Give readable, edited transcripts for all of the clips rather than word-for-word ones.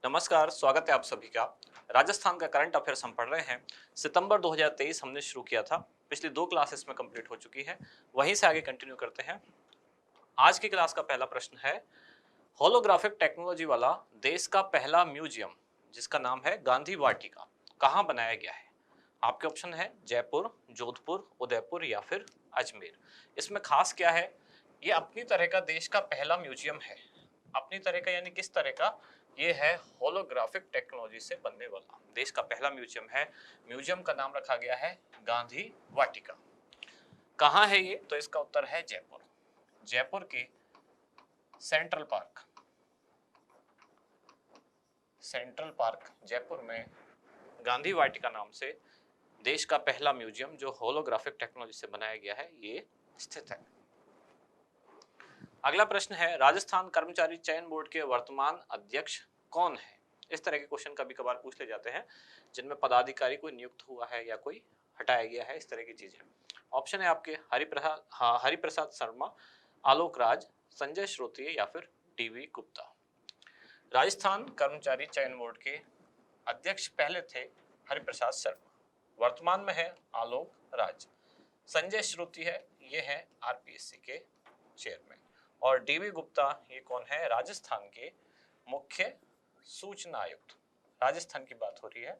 नमस्कार, स्वागत है आप सभी का। राजस्थान का करंट अफेयर्स हम पढ़ रहे हैं। सितंबर 2023 हमने शुरू किया था। पिछली 2 क्लासेस में कंप्लीट हो चुकी है। वहीं से आगे कंटिन्यू करते हैं। आज की क्लास का पहला प्रश्न है, होलोग्राफिक टेक्नोलॉजी वाला देश का पहला म्यूजियम जिसका नाम है गांधी वाटिका, कहाँ बनाया गया है? आपके ऑप्शन है जयपुर, जोधपुर, उदयपुर या फिर अजमेर। इसमें खास क्या है? ये अपनी तरह का देश का पहला म्यूजियम है। अपनी तरह का यानी किस तरह का? ये है होलोग्राफिक टेक्नोलॉजी से बनने वाला देश का पहला म्यूजियम है। म्यूजियम का नाम रखा गया है गांधी वाटिका। कहाँ है ये? तो इसका उत्तर है जयपुर। जयपुर के central park, central park Jaipur में गांधी वाटिका नाम से देश का पहला म्यूजियम जो होलोग्राफिक टेक्नोलॉजी से बनाया गया है, ये स्थित है। अगला प्रश्न है, राजस्थान कर्मचारी चयन बोर्ड के वर्तमान अध्यक्ष कौन है? इस तरह के क्वेश्चन कभी कभार पूछ ले जाते हैं जिनमें पदाधिकारी कोई नियुक्त हुआ है या कोई हटाया गया है, इस तरह की चीज है। ऑप्शन है आपके हरिप्रसाद शर्मा, आलोक राज, संजय श्रोत्रिय या फिर डीवी गुप्ता। राजस्थान कर्मचारी चयन बोर्ड के अध्यक्ष पहले थे हरिप्रसाद शर्मा, वर्तमान में है आलोक राज। संजय श्रुति है, ये है आरपीएससी के चेयरमैन। और डीवी गुप्ता ये कौन है? राजस्थान के मुख्य सूचना आयुक्त। राजस्थान की बात हो रही है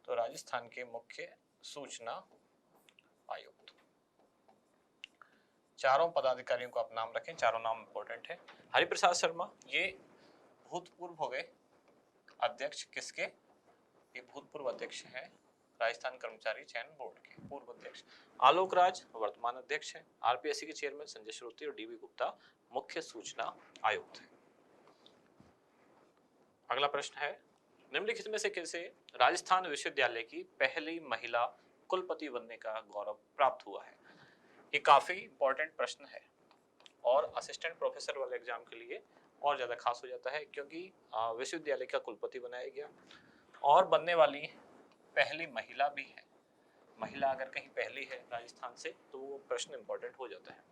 तो राजस्थान के मुख्य सूचना आयुक्त। चारों पदाधिकारियों को आप नाम रखें, चारों नाम इंपॉर्टेंट है। हरिप्रसाद शर्मा ये भूतपूर्व हो गए अध्यक्ष, किसके? ये भूतपूर्व अध्यक्ष हैं राजस्थान कर्मचारी चयन बोर्ड के पूर्व अध्यक्ष। आलोक राज वर्तमान अध्यक्ष हैं। आरपीएससी के चेयरमैन संजय श्रुति और डीवी गुप्ता मुख्य सूचना आयुक्त हैं। अगला प्रश्न है, निम्नलिखित में से किसे राजस्थान विश्वविद्यालय की पहली महिला कुलपति बनने का गौरव प्राप्त हुआ है? ये काफी इंपॉर्टेंट प्रश्न है और असिस्टेंट प्रोफेसर वाले एग्जाम के लिए और ज्यादा खास हो जाता है, क्योंकि विश्वविद्यालय का कुलपति बनाया गया और बनने वाली पहली महिला भी है। महिला अगर कहीं पहली है राजस्थान से तो वो प्रश्न इंपॉर्टेंट हो जाता है।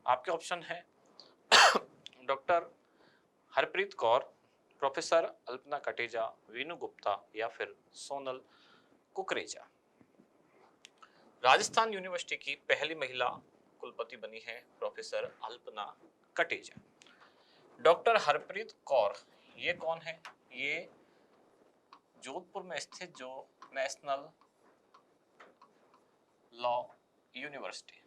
आपके ऑप्शन है डॉक्टर हरप्रीत कौर, प्रोफेसर अल्पना कटेजा, वीनू गुप्ता या फिर सोनल कुकरेजा। राजस्थान यूनिवर्सिटी की पहली महिला कुलपति बनी है प्रोफेसर अल्पना कटेजा। डॉक्टर हरप्रीत कौर ये कौन है? ये जोधपुर में स्थित जो नेशनल लॉ यूनिवर्सिटी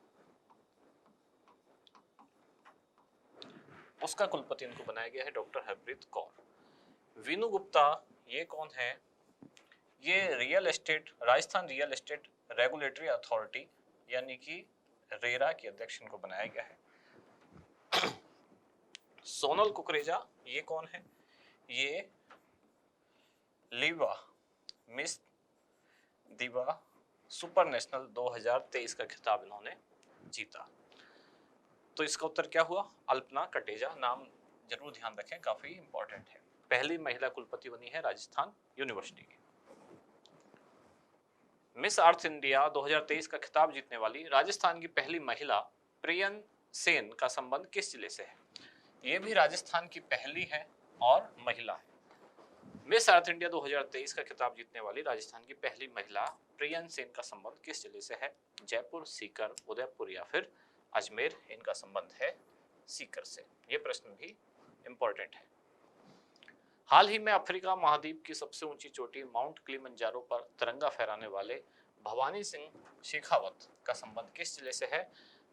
उसका कुलपति इनको बनाया गया है, डॉक्टर हरप्रीत कौर। वीनू गुप्ता ये कौन है? ये real estate, Rajasthan real estate regulatory authority यानी कि रेरा के अध्यक्ष इनको बनाया गया है। सोनल कुकरेजा ये कौन है? ये लीवा मिस दीवा सुपर नेशनल 2023 का खिताब इन्होंने जीता। तो इसका उत्तर क्या हुआ? अल्पना कटेजा। नाम जरूर ध्यान रखें, काफी इंपॉर्टेंट है। पहली महिला कुलपति बनी है राजस्थान यूनिवर्सिटी की। मिस अर्थ इंडिया 2023 का खिताब जीतने वाली राजस्थान की पहली महिला प्रियन सेन का संबंध किस जिले से है? ये भी राजस्थान की पहली है और महिला है। मिस अर्थ इंडिया 2023 का खिताब जीतने वाली राजस्थान की पहली महिला प्रियन सेन का संबंध किस जिले से है? जयपुर, सीकर, उदयपुर या फिर अजमेर। इनका संबंध है सीकर से। ये प्रश्न भी इंपॉर्टेंट है। हाल ही में अफ्रीका महाद्वीप की सबसे ऊंची चोटी माउंट किलिमंजारो पर तिरंगा फहराने वाले भवानी सिंह शेखावत का संबंध किस जिले से है?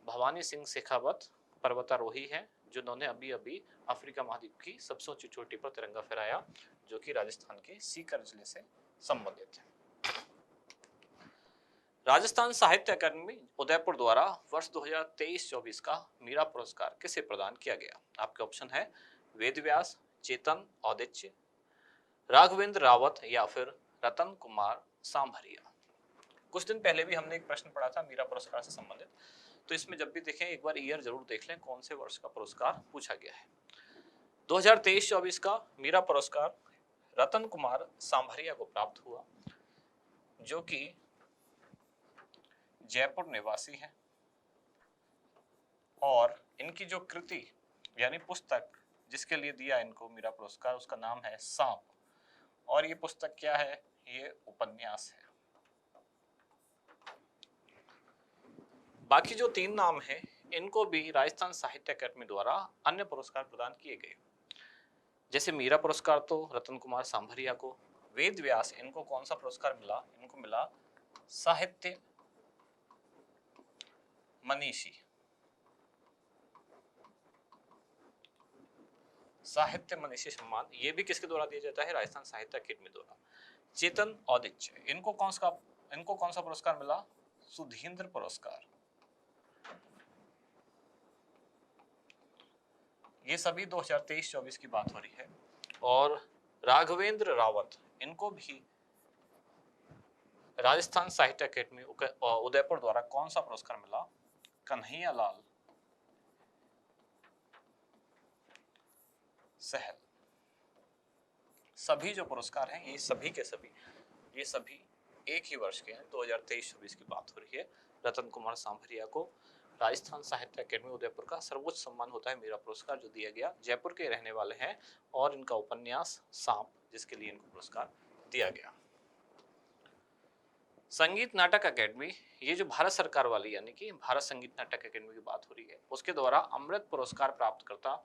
भवानी सिंह शेखावत पर्वतारोही हैं जिन्होंने अभी अभी अफ्रीका महाद्वीप की सबसे ऊंची चोटी पर तिरंगा फहराया, जो कि राजस्थान के सीकर जिले से संबंधित है। राजस्थान साहित्य अकादमी उदयपुर द्वारा वर्ष 2023-24 का मीरा पुरस्कार किसे प्रदान किया गया? आपके ऑप्शन है वेदव्यास, चेतन औदिच्य, राघवेंद्र रावत या फिर रतन कुमार सांभरिया। कुछ दिन पहले भी हमने एक प्रश्न पढ़ा था मीरा पुरस्कार से संबंधित, तो इसमें जब भी देखें एक बार ईयर जरूर देख लें कौन से वर्ष का पुरस्कार पूछा गया है। 2023-24 का मीरा पुरस्कार रतन कुमार सांभरिया को प्राप्त हुआ, जो कि जयपुर निवासी है और इनकी जो कृति यानी पुस्तक जिसके लिए दिया इनको मीरा पुरस्कार, उसका नाम है सांप। और ये पुस्तक क्या है? ये उपन्यास है। बाकी जो 3 नाम हैं इनको भी राजस्थान साहित्य अकादमी द्वारा अन्य पुरस्कार प्रदान किए गए। जैसे मीरा पुरस्कार तो रतन कुमार सांभरिया को, वेद व्यास इनको कौन सा पुरस्कार मिला? इनको मिला साहित्य मनीषी, साहित्य मनीषी सम्मान। ये भी किसके द्वारा दिया जाता है? राजस्थान साहित्य अकादमी द्वारा। चेतन औदिच्य इनको कौन सा पुरस्कार मिला? सुधींद्र पुरस्कार। ये सभी 2023-24 की बात हो रही है। और राघवेंद्र रावत इनको भी राजस्थान साहित्य अकादमी उदयपुर द्वारा कौन सा पुरस्कार मिला? कन्हैया लाल सहल। सभी जो पुरस्कार हैं ये सभी के सभी एक ही वर्ष के हैं। 2023-24 की बात हो रही है। रतन कुमार सांभरिया को राजस्थान साहित्य अकादमी उदयपुर का सर्वोच्च सम्मान होता है मीरा पुरस्कार, जो दिया गया। जयपुर के रहने वाले हैं और इनका उपन्यास सांप, जिसके लिए इनको पुरस्कार दिया गया। संगीत नाटक अकादमी, ये जो भारत सरकार वाली यानी कि भारत संगीत नाटक अकादमी की बात हो रही है, उसके द्वारा अमृत पुरस्कार प्राप्त करता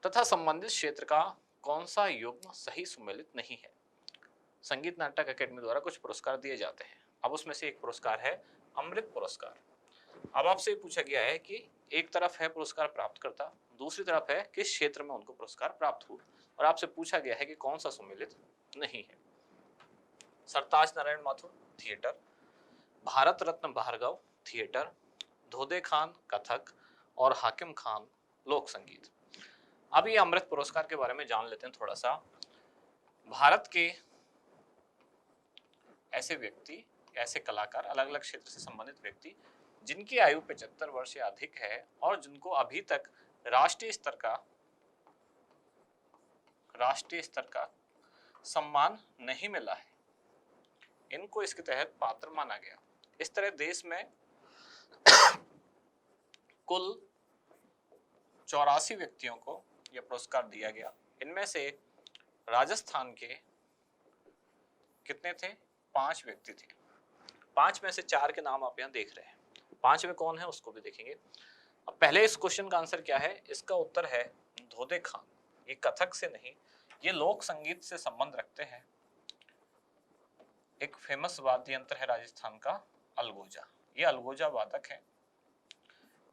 तथा संबंधित क्षेत्र का कौन सा युग्म सही सुमेलित नहीं है? संगीत नाटक अकादमी द्वारा कुछ पुरस्कार दिए जाते हैं। अब उसमें से एक पुरस्कार है अमृत पुरस्कार। अब आपसे पूछा गया है कि एक तरफ है पुरस्कार प्राप्त करता, दूसरी तरफ है किस क्षेत्र में उनको पुरस्कार प्राप्त हुआ, और आपसे पूछा गया है कि कौन सा सुमेलित नहीं है। सरताज नारायण माथुर थिएटर, भारत रत्न भार्गव थिएटर, धोदे खान कथक और हाकिम खान लोक संगीत। अब ये अमृत पुरस्कार के बारे में जान लेते हैं थोड़ा सा। भारत के ऐसे व्यक्ति, ऐसे कलाकार, अलग अलग क्षेत्र से संबंधित व्यक्ति जिनकी आयु 75 वर्ष या अधिक है और जिनको अभी तक राष्ट्रीय स्तर का सम्मान नहीं मिला है, इनको इसके तहत पात्र माना गया। इस तरह देश में कुल 84 व्यक्तियों को यह पुरस्कार दिया गया। इनमें से राजस्थान के कितने थे? 5 व्यक्ति थे। 5 में से 4 के नाम आप यहाँ देख रहे हैं। 5 में कौन है उसको भी देखेंगे। अब पहले इस क्वेश्चन का आंसर क्या है? इसका उत्तर है धोदे खान। ये कथक से नहीं, ये लोक संगीत से संबंध रखते हैं। एक फेमस वाद्य यंत्र है राजस्थान का, अलगोजा। ये अलगोजा वादक है।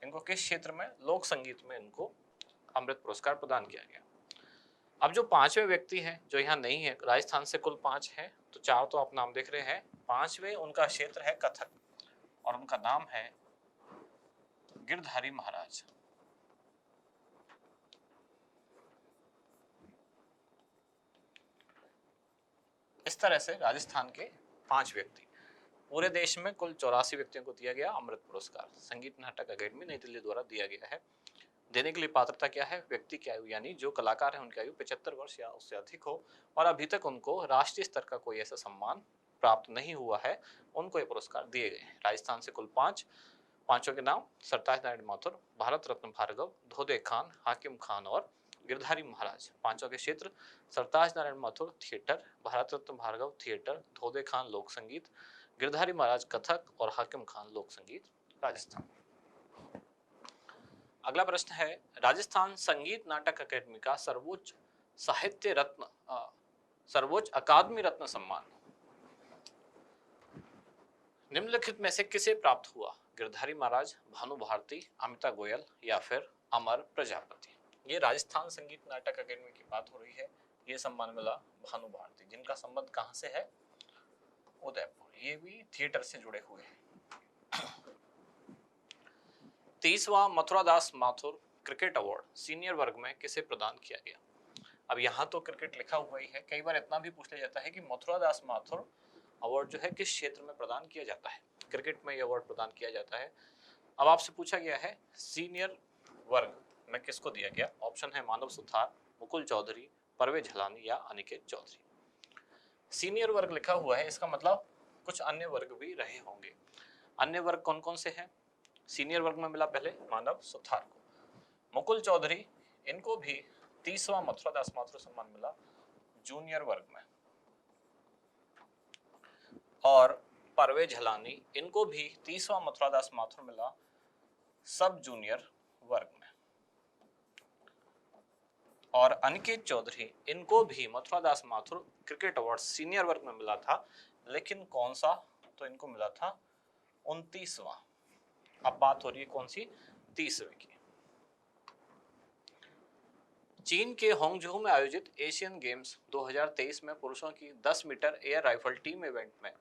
इनको किस क्षेत्र में? लोक संगीत में इनको अमृत पुरस्कार प्रदान किया गया। अब जो 5वें व्यक्ति हैं जो यहाँ नहीं है, राजस्थान से कुल 5 हैं, तो 4 तो आप नाम देख रहे हैं। 5वें उनका क्षेत्र है कथक और उनका नाम है गिरधारी महाराज। इस तरह से राजस्थान के 5 व्यक्ति, पूरे देश में कुल 84 व्यक्तियों को दिया गया अमृत पुरस्कार। संगीत नाटक अकादमी नई दिल्ली द्वारा दिया गया है। देने के लिए पात्रता क्या है? व्यक्ति की आयु, यानी जो कलाकार है उनकी आयु 75 वर्ष या उससे अधिक हो और अभी तक उनको राष्ट्रीय स्तर का कोई ऐसा सम्मान प्राप्त नहीं हुआ है, उनको ये पुरस्कार दिए गए हैं। राजस्थान से कुल 5, 5 के नाम सरताज नारायण माथुर, भारत रत्न भार्गव, धोदे खान, हाकिम खान और गिरधारी महाराज। 5 के क्षेत्र सरताज नारायण माथुर थिएटर, भारत रत्न भार्गव थिएटर, धोदे खान लोक संगीत, गिरधारी महाराज कथक और हाकिम खान लोक संगीत राजस्थान। अगला प्रश्न है, राजस्थान संगीत नाटक अकादमी का सर्वोच्च अकादमी रत्न सम्मान निम्नलिखित में से किसे प्राप्त हुआ? गिरधारी महाराज, भानु भारती, अमिता गोयल या फिर अमर प्रजापति। ये राजस्थान संगीत नाटक अकादमी की बात हो रही है। ये सम्मान मिला भानु भारती, जिनका संबंध कहां से है? उदयपुर। ये भी थिएटर से जुड़े हुए हैं। 30वां Mathuradas Mathur cricket award senior वर्ग में किसे प्रदान किया गया? अब यहाँ तो क्रिकेट लिखा हुआ ही है, कई बार इतना भी पूछ लिया जाता है कि मथुरादास माथुर अवार्ड जो है किस क्षेत्र में प्रदान किया जाता है? क्रिकेट में यह अवार्ड प्रदान किया जाता है। अब आपसे पूछा गया है सीनियर वर्ग में किसको दिया गया? ऑप्शन है मानव सुथार, मुकुल चौधरी, परवेज हलानी या अनिकेत चौधरी। सीनियर वर्ग लिखा हुआ है, इसका मतलब कुछ अन्य वर्ग भी रहे होंगे। अन्य वर्ग कौन कौन से हैं? सीनियर वर्ग में मिला पहले मानव सुथार को, मुकुल चौधरी, इनको भी 30वां मथुरादास माथुर सम्मान मिला जूनियर वर्ग में। और परवेज हलानी, इनको भी 30वां मथुरा दास माथुर मिला सब जूनियर वर्ग में। और अनिकेत चौधरी, इनको भी मथुरा दास माथुर क्रिकेट अवार्ड सीनियर वर्ग में मिला था, लेकिन कौन सा, तो इनको मिला था 29वां। अब बात हो रही है कौन सी, 30वें की। चीन के होंगझो में आयोजित एशियन गेम्स 2023 में पुरुषों की 10 metre air rifle team event में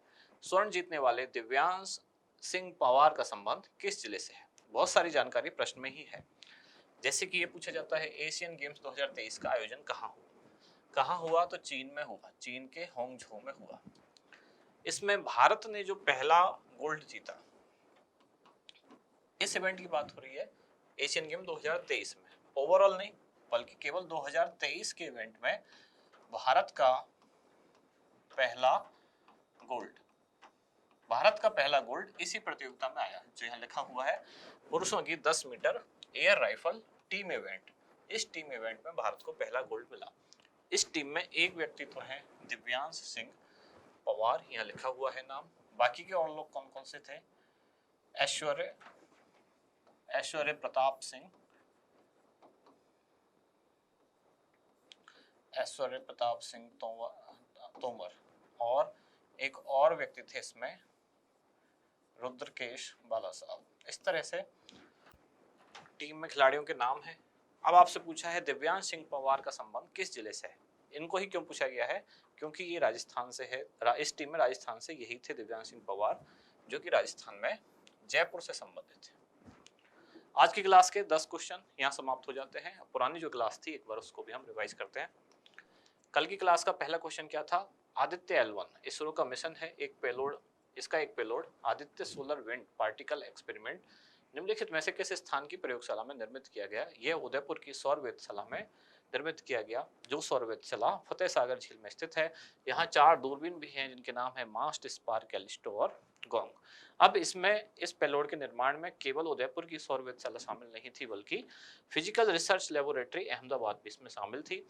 स्वर्ण जीतने वाले दिव्यांश सिंह पवार का संबंध किस जिले से है? बहुत सारी जानकारी प्रश्न में ही है। जैसे कि ये पूछा जाता है एशियन गेम्स 2023 का आयोजन कहाँ हुआ? कहाँ हुआ? तो चीन में हुआ, चीन के होंगझो में हुआ। इसमें भारत ने जो पहला गोल्ड जीता, इस इवेंट की बात हो रही है एशियन गेम 2023 में, ओवरऑल नहीं बल्कि केवल 2023 के इवेंट में भारत का पहला गोल्ड, भारत का पहला गोल्ड इसी प्रतियोगिता में आया, जो यहाँ लिखा हुआ है पुरुषों की 10 metre air rifle team event. इस टीम इवेंट में भारत को पहला गोल्ड मिला। इस टीम में एक व्यक्ति तो है दिव्यांश सिंह पवार, यहाँ लिखा हुआ है नाम। बाकी के और लोग कौन कौन से थे? ऐश्वर्य प्रताप सिंह, ऐश्वर्य प्रताप सिंह तोमर, और एक और व्यक्ति थे इसमें रुद्रकेश बाला साहब। इस तरह से टीम में खिलाड़ियों के नाम हैं। अब आपसे पूछा है दिव्यांश सिंह पवार का संबंध किस जिले से है? इनको ही क्यों पूछा गया है? क्योंकि ये राजस्थान से है। इस टीम में राजस्थान से यही थे दिव्यांश सिंह पवार, जो कि राजस्थान में जयपुर से संबंधित थे। आज की क्लास के 10 क्वेश्चन यहाँ समाप्त हो जाते हैं। पुरानी जो क्लास थी एक बार उसको भी हम रिवाइज करते हैं। कल की क्लास का पहला क्वेश्चन क्या था? आदित्य L1 इसरो का मिशन है, एक पेलोड, इसका एक payload Aditya solar wind particle experiment निम्नलिखित में से किस स्थान की प्रयोगशाला में निर्मित किया गया? यह उदयपुर की सौर वेधशाला में निर्मित किया गया, जो सौर वेधशाला फतेह सागर झील में स्थित है। यहाँ 4 दूरबीन भी हैं जिनके नाम है मास्ट, स्पार्क, कैलिस्टो और गोंग। अब इसमें इस पेलोड के निर्माण में केवल उदयपुर की सौर वेधशाला शामिल नहीं थी, बल्कि फिजिकल रिसर्च लेबोरेटरी अहमदाबाद भी इसमें शामिल थी।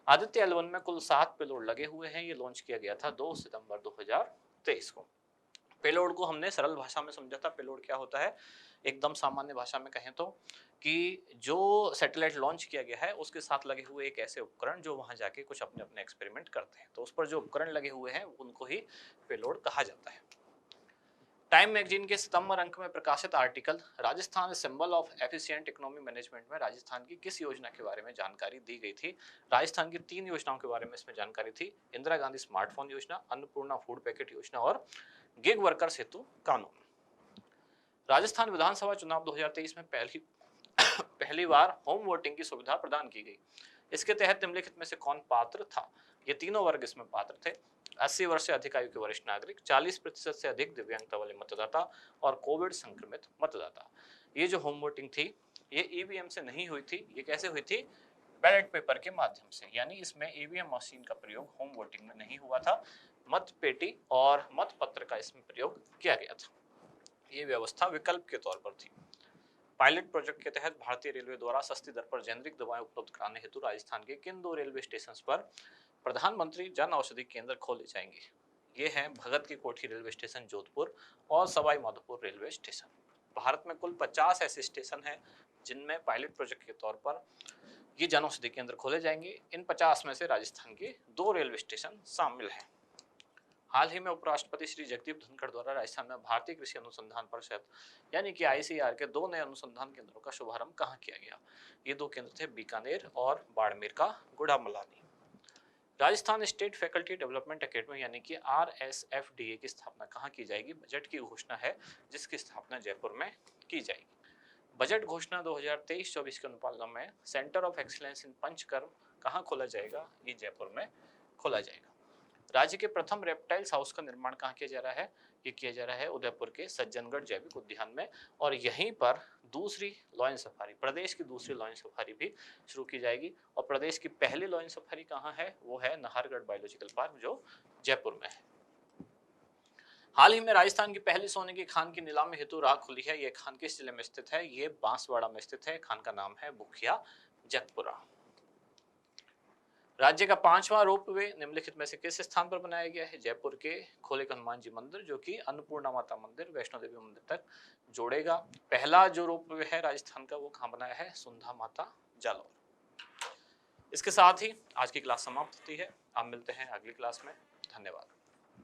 आदित्य L1 में कुल 7 पेलोड लगे हुए हैं। ये लॉन्च किया गया था 2 सितंबर 2023 को। पेलोड को हमने सरल भाषा में समझा था। पेलोड क्या होता है? एकदम सामान्य भाषा में कहें तो कि जो सैटेलाइट लॉन्च किया गया है उसके साथ लगे हुए एक ऐसे उपकरण जो वहां जाके कुछ अपने अपने एक्सपेरिमेंट करते हैं, तो उस पर जो उपकरण लगे हुए हैं उनको ही पेलोड कहा जाता है। टाइम मैगजीन के सितंबर अंक में प्रकाशित article Rajasthan symbol of efficient economy management में राजस्थान की किस योजना के बारे में जानकारी दी गई थी? राजस्थान की 3 योजनाओं के बारे में इसमें जानकारी थी। इंदिरा गांधी स्मार्टफोन योजना, अन्नपूर्णा फूड पैकेट योजना और गिग वर्कर्स हेतु कानून। राजस्थान विधानसभा चुनाव 2023 में पहली बार होम वोटिंग की सुविधा प्रदान की गई। इसके तहत निम्नलिखित में से कौन पात्र था? ये तीनों वर्ग इसमें पात्र थे। 80 वर्ष से अधिक आयु के वरिष्ठ नागरिक, 40% से अधिक दिव्यांगता वाले मतदाता और कोविड संक्रमित मतदाता। ये जो होम वोटिंग थी ये ईवीएम से नहीं हुई थी। ये कैसे हुई थी? बैलेट पेपर के माध्यम से, यानी इसमें ईवीएम मशीन का प्रयोग होम वोटिंग में नहीं हुआ था। मत पेटी और मत पत्र का इसमें प्रयोग किया गया था। ये व्यवस्था विकल्प के तौर पर थी। पायलट प्रोजेक्ट के तहत भारतीय रेलवे द्वारा सस्ती दर पर जेनरिक दवाएं उपलब्ध कराने हेतु राजस्थान के किन 2 रेलवे स्टेशन पर प्रधानमंत्री जन औषधि केंद्र खोले जाएंगे? ये हैं भगत की कोठी रेलवे स्टेशन जोधपुर और सवाई माधोपुर रेलवे स्टेशन। भारत में कुल 50 ऐसे स्टेशन हैं जिनमें पायलट प्रोजेक्ट के तौर पर ये जन औषधि केंद्र खोले जाएंगे। इन 50 में से राजस्थान के 2 रेलवे स्टेशन शामिल हैं। हाल ही में उपराष्ट्रपति श्री जगदीप धनखड़ द्वारा राजस्थान में भारतीय कृषि अनुसंधान परिषद यानी कि ICAR के 2 नए अनुसंधान केंद्रों का शुभारंभ कहाँ किया गया? ये 2 केंद्र थे बीकानेर और बाड़मेर का Gudamalani. Rajasthan state faculty development academy यानी कि RSFDA की स्थापना कहाँ की जाएगी? बजट की घोषणा है जिसकी स्थापना जयपुर में की जाएगी। बजट घोषणा 2023-24 के अनुपालन में centre of excellence in panchakarma कहाँ खोला जाएगा? ये जयपुर में खोला जाएगा। राज्य के प्रथम रेप्टाइल्स हाउस का निर्माण कहाँ किया जा रहा है? ये किया जा रहा है उदयपुर के सज्जनगढ़ जैविक उद्यान में, और यहीं पर दूसरी लॉयन सफारी, प्रदेश की दूसरी लॉयन सफारी भी शुरू की जाएगी। और प्रदेश की पहली लॉयन सफारी कहाँ है? वो है नाहरगढ़ बायोलॉजिकल पार्क जो जयपुर में है। हाल ही में राजस्थान की पहली सोने की खान की नीलामी हेतु राह खुली है। ये खान किस जिले में स्थित है? ये बांसवाड़ा में स्थित है। खान का नाम है बुखिया जगपुरा। राज्य का 5वां रोपवे निम्नलिखित में से किस स्थान पर बनाया गया है? जयपुर के खोले के हनुमान जी मंदिर, जो कि अन्नपूर्णा माता मंदिर, वैष्णो देवी मंदिर तक जोड़ेगा। पहला जो रोपवे है राजस्थान का, वो कहाँ बनाया है? सुंधा माता जालौर। इसके साथ ही आज की क्लास समाप्त होती है। आप मिलते हैं अगली क्लास में। धन्यवाद।